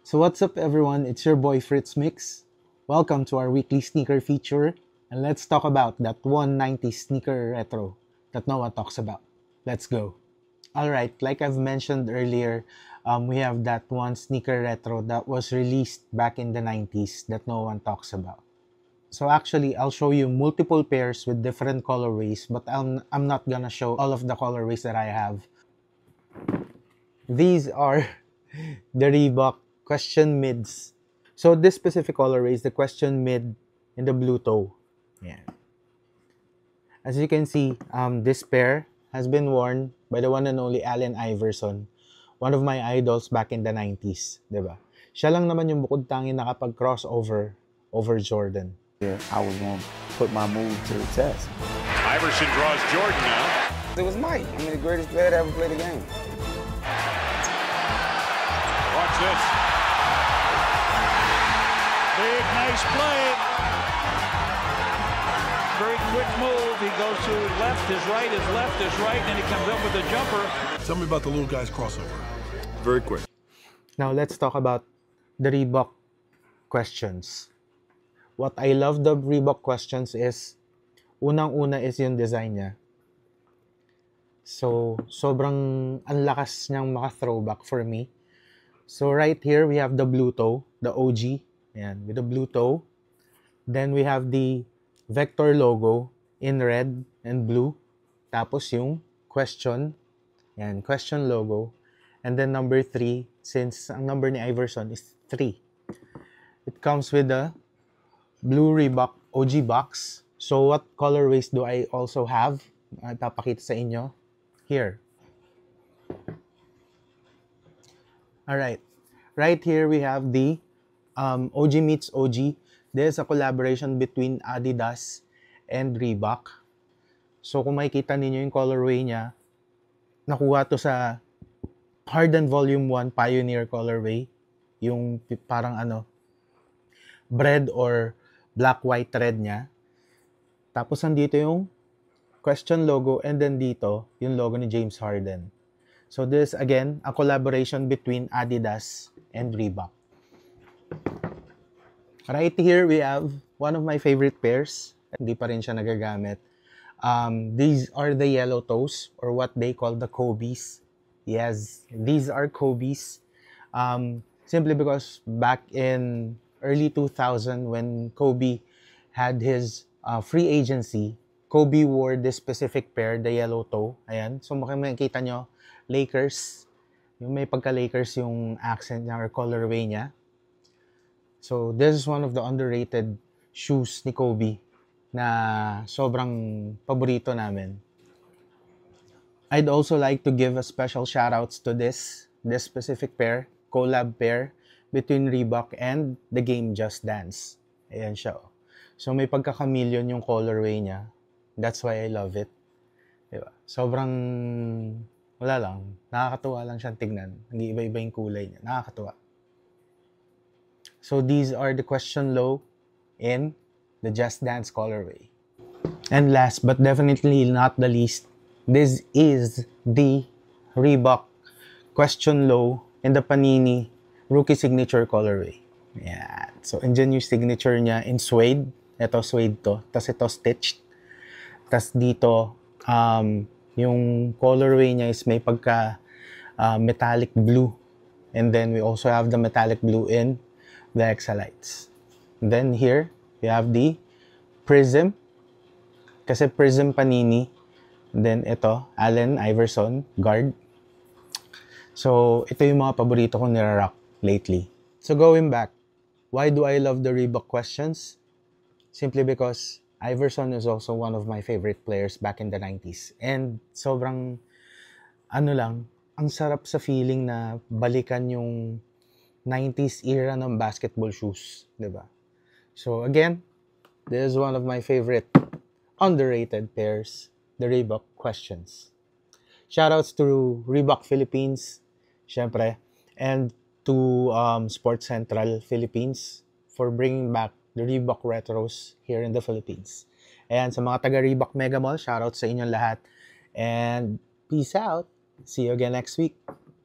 So what's up everyone, it's your boy Fritz Mix. Welcome to our weekly sneaker feature, and let's talk about that 190 sneaker retro that no one talks about. Let's go. Alright, like I've mentioned earlier, we have that one sneaker retro that was released back in the 90s that no one talks about. So actually, I'll show you multiple pairs with different colorways, but I'm not gonna show all of the colorways that I have. These are the Reebok Question Mids. So this specific colorway is the Question Mid in the blue toe. Yeah. As you can see, this pair has been worn by the one and only Allen Iverson, one of my idols back in the 90s, diba? Siya lang naman yung bukod tangi nakapag-crossover over Jordan. Yeah, I was going to put my move to the test. Iverson draws Jordan now. It was Mike. I mean, the greatest player to ever play the game. Watch this. Big, nice play. Very quick move. He goes to left is right, and he comes up with a jumper. Tell me about the little guy's crossover. Very quick. Now let's talk about the Reebok Questions. What I love the Reebok Questions is, unang-una is yung design niya. So, sobrang ang lakas niyang maka-throwback for me. So, right here, we have the blue toe, the OG. Ayan, with the blue toe. Then, we have the Vector logo in red and blue. Tapos, yung question. Ayan, question logo. And then, number 3, since ang number ni Iverson is 3. It comes with the blue Reebok OG box. So, what colorways do I also have? Ipapakita sa inyo here. Alright. Right here, we have the OG meets OG. There's a collaboration between Adidas and Reebok. So, kung makikita ninyo yung colorway niya, nakuha to sa Harden Volume 1 Pioneer colorway. Yung parang bread or black-white thread niya. Tapos, nandito yung question logo, and then dito, yung logo ni James Harden. So, this, again, a collaboration between Adidas and Reebok. Right here, we have one of my favorite pairs. Hindi pa rin siya nagagamit. These are the yellow toes, or what they call the Kobe's. Yes, these are Kobe's. Simply because back in early 2000, when Kobe had his free agency, Kobe wore this specific pair, the yellow toe. Ayan. So, makikita nyo, Lakers. Yung may pagka-Lakers yung accent niya or colorway niya. So, this is one of the underrated shoes ni Kobe na sobrang paborito namin. I'd also like to give a special shoutouts to this specific pair, collab pair between Reebok and the game Just Dance. Ayan siya. So, may pagka-chameleon yung colorway niya. That's why I love it. Diba? Sobrang, wala lang. Nakakatuwa lang siyang tignan. Nag-iiba-iba yung kulay niya. Nakakatuwa. So, these are the question low in the Just Dance colorway. And last but definitely not the least, this is the Reebok question low in the Panini Rookie Signature colorway. Yan. So, andyan yung signature niya in suede. Ito, suede to. Tapos ito, stitched. Tapos dito, yung colorway niya is may pagka metallic blue. And then we also have the metallic blue in the Exalites. And then here, we have the Prism. Kasi Prism Panini. And then ito, Allen Iverson, guard. So, ito yung mga paborito kong nirarock lately. So, going back, why do I love the Reebok Questions? Simply because Iverson is also one of my favorite players back in the 90s. And sobrang, ang sarap sa feeling na balikan yung 90s era ng basketball shoes, diba? So again, this is one of my favorite underrated pairs, the Reebok Questions. Shoutouts to Reebok Philippines, syempre, and to Sports Central Philippines for bringing back the Reebok Retros here in the Philippines. Ayan, sa mga taga-Reebok Mega Mall, shoutout sa inyong lahat. And peace out. See you again next week.